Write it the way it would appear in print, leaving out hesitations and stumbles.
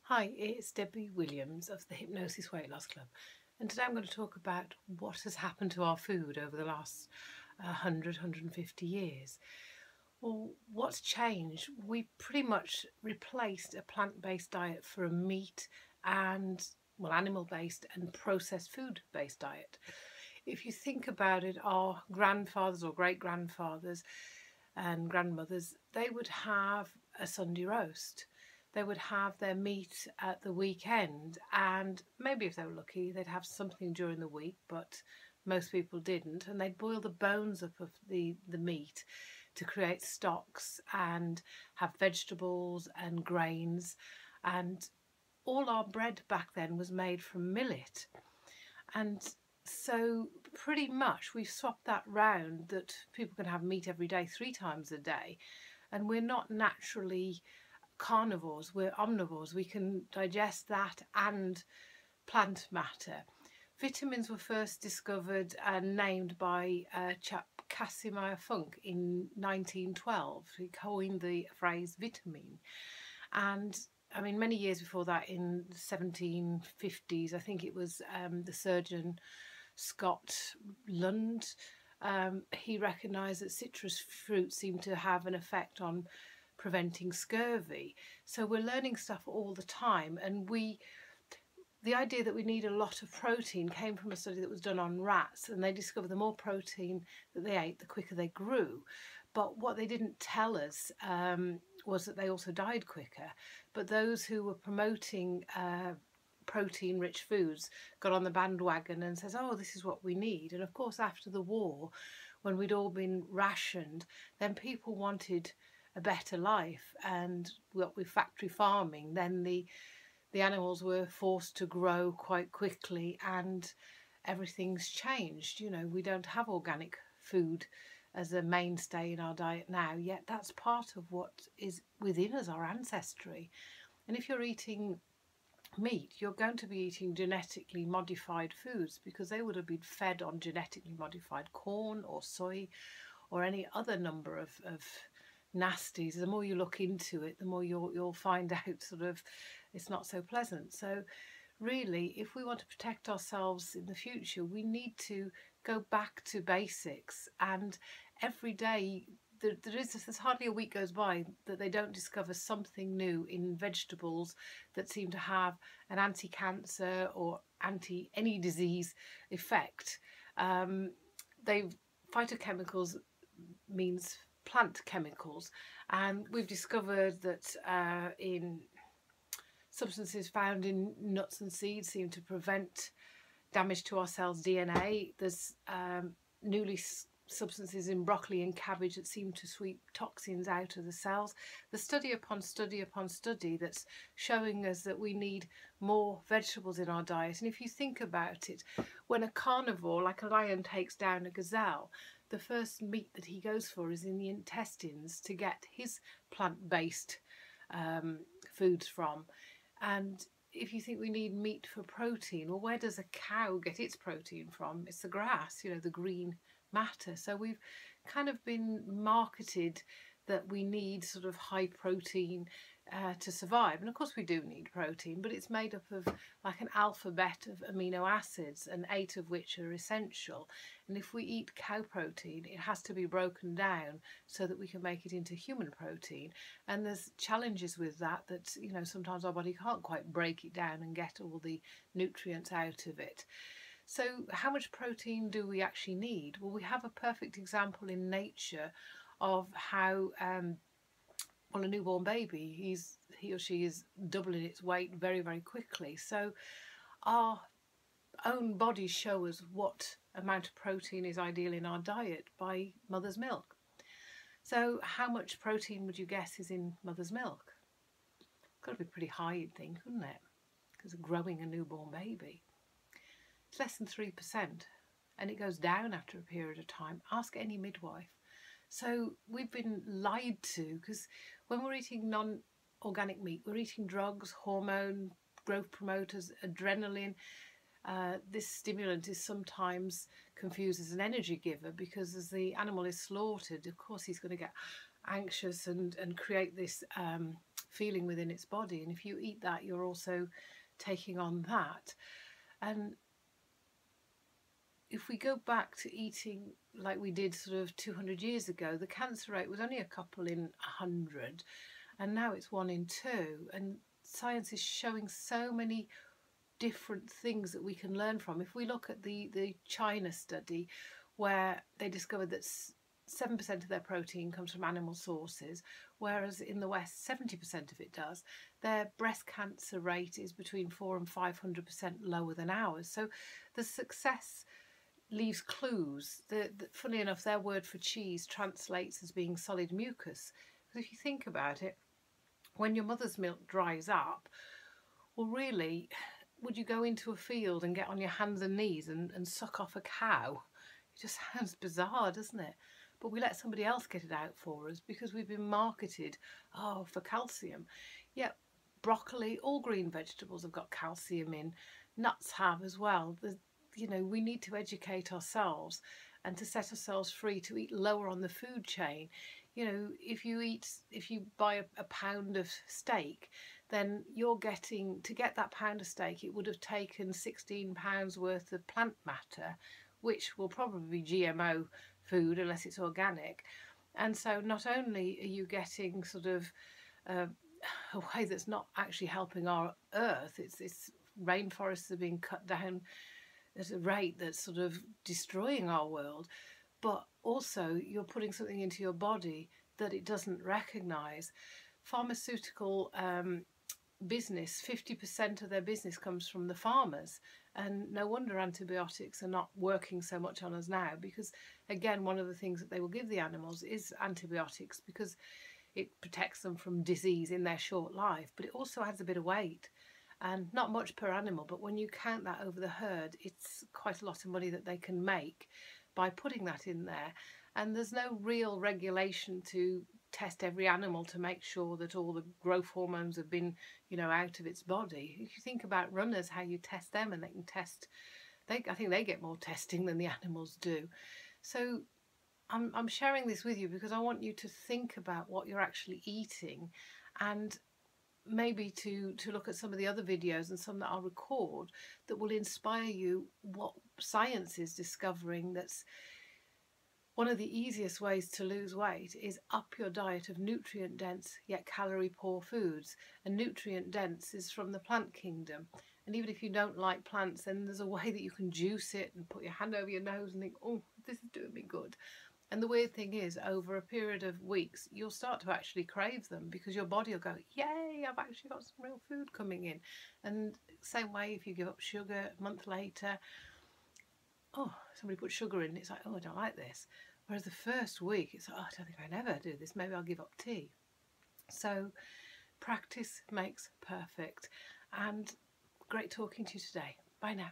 Hi, it's Debbie Williams of the Hypnosis Weight Loss Club, and today I'm going to talk about what has happened to our food over the last 150 years. Well, what's changed? We pretty much replaced a plant-based diet for a meat and, well, animal-based and processed food-based diet. If you think about it, our grandfathers or great-grandfathers and grandmothers, they would have a Sunday roast. They would have their meat at the weekend, and maybe if they were lucky, they'd have something during the week, but most people didn't. And they'd boil the bones up of the meat to create stocks and have vegetables and grains. And all our bread back then was made from millet. And so pretty much we've swapped that round, that people can have meat every day, 3 times a day, and we're not naturally carnivores, we're omnivores. We can digest that and plant matter. Vitamins were first discovered and named by a chap, Casimir Funk, in 1912. He coined the phrase vitamin. And I mean, many years before that, in the 1750s, I think it was the surgeon Scott Lund, he recognised that citrus fruit seemed to have an effect on preventing scurvy. So we're learning stuff all the time, and the idea that we need a lot of protein came from a study that was done on rats, and they discovered the more protein that they ate, the quicker they grew. But what they didn't tell us was that they also died quicker. But those who were promoting protein-rich foods got on the bandwagon and says, oh, this is what we need. And of course, after the war, when we'd all been rationed, then people wanted a better life, and what with factory farming, then the animals were forced to grow quite quickly, and everything's changed. You know, we don't have organic food as a mainstay in our diet now, yet that's part of what is within us, our ancestry. And if you're eating meat, you're going to be eating genetically modified foods, because they would have been fed on genetically modified corn or soy or any other number of nasties. The more you look into it, the more you'll find out sort of it's not so pleasant. So really, if we want to protect ourselves in the future, we need to go back to basics. And every day there's hardly a week goes by that they don't discover something new in vegetables that seem to have an anti-cancer or anti any disease effect. Phytochemicals means plant chemicals, and we've discovered that in substances found in nuts and seeds seem to prevent damage to our cells' DNA. There's substances in broccoli and cabbage that seem to sweep toxins out of the cells. There's study upon study upon study that's showing us that we need more vegetables in our diet. And if you think about it, when a carnivore like a lion takes down a gazelle, the first meat that he goes for is in the intestines to get his plant-based foods from. And if you think we need meat for protein, well, where does a cow get its protein from? It's the grass, you know, the green matter. So we've kind of been marketed that we need sort of high protein to survive. And of course we do need protein, but it's made up of like an alphabet of amino acids, and 8 of which are essential. And if we eat cow protein, it has to be broken down so that we can make it into human protein. And there's challenges with that, you know, sometimes our body can't quite break it down and get all the nutrients out of it. So how much protein do we actually need? Well, we have a perfect example in nature of how well, a newborn baby, he or she is doubling its weight very, very quickly. So our own bodies show us what amount of protein is ideal in our diet by mother's milk. So how much protein would you guess is in mother's milk? It's got to be pretty high, you'd think, wouldn't it? Because of growing a newborn baby. It's less than 3%, and it goes down after a period of time. Ask any midwife. So we've been lied to, because when we're eating non-organic meat, we're eating drugs, hormone, growth promoters, adrenaline. This stimulant is sometimes confused as an energy giver, because as the animal is slaughtered, of course he's going to get anxious and create this feeling within its body. And if you eat that, you're also taking on that. And if we go back to eating like we did sort of 200 years ago, the cancer rate was only a couple in 100, and now it's 1 in 2. And science is showing so many different things that we can learn from. If we look at the China study, where they discovered that 7% of their protein comes from animal sources, whereas in the West 70% of it does, their breast cancer rate is between 400 and 500% lower than ours. So the success leaves clues. Funny enough, their word for cheese translates as being solid mucus. Because if you think about it, when your mother's milk dries up, well, really, would you go into a field and get on your hands and knees and suck off a cow? It just sounds bizarre, doesn't it? But we let somebody else get it out for us because we've been marketed, oh, for calcium. Yet broccoli, all green vegetables have got calcium in. Nuts have as well. You know, we need to educate ourselves and to set ourselves free to eat lower on the food chain. You know, if you buy a pound of steak, then you're getting, to get that pound of steak, it would have taken 16 pounds worth of plant matter, which will probably be GMO food unless it's organic. And so not only are you getting sort of a way that's not actually helping our earth, it's rainforests are being cut down at a rate that's sort of destroying our world, but also you're putting something into your body that it doesn't recognise. Pharmaceutical business, 50% of their business comes from the farmers, and no wonder antibiotics are not working so much on us now, because again, one of the things that they will give the animals is antibiotics because it protects them from disease in their short life, but it also adds a bit of weight. And not much per animal, but when you count that over the herd, it's quite a lot of money that they can make by putting that in there. And there's no real regulation to test every animal to make sure that all the growth hormones have been, you know, out of its body. If you think about runners, how you test them, and they can test, I think they get more testing than the animals do. So I'm sharing this with you because I want you to think about what you're actually eating, and maybe to look at some of the other videos and some that I'll record that will inspire you what science is discovering. That's one of the easiest ways to lose weight is up your diet of nutrient dense yet calorie poor foods. And nutrient dense is from the plant kingdom. And even if you don't like plants, then there's a way that you can juice it and put your hand over your nose and think, oh, this is doing me good. And the weird thing is, over a period of weeks, you'll start to actually crave them because your body will go, yay, I've actually got some real food coming in. And same way, if you give up sugar a month later, oh, somebody put sugar in, it's like, oh, I don't like this. Whereas the first week, it's like, oh, I don't think I never do this. Maybe I'll give up tea. So practice makes perfect. And great talking to you today. Bye now.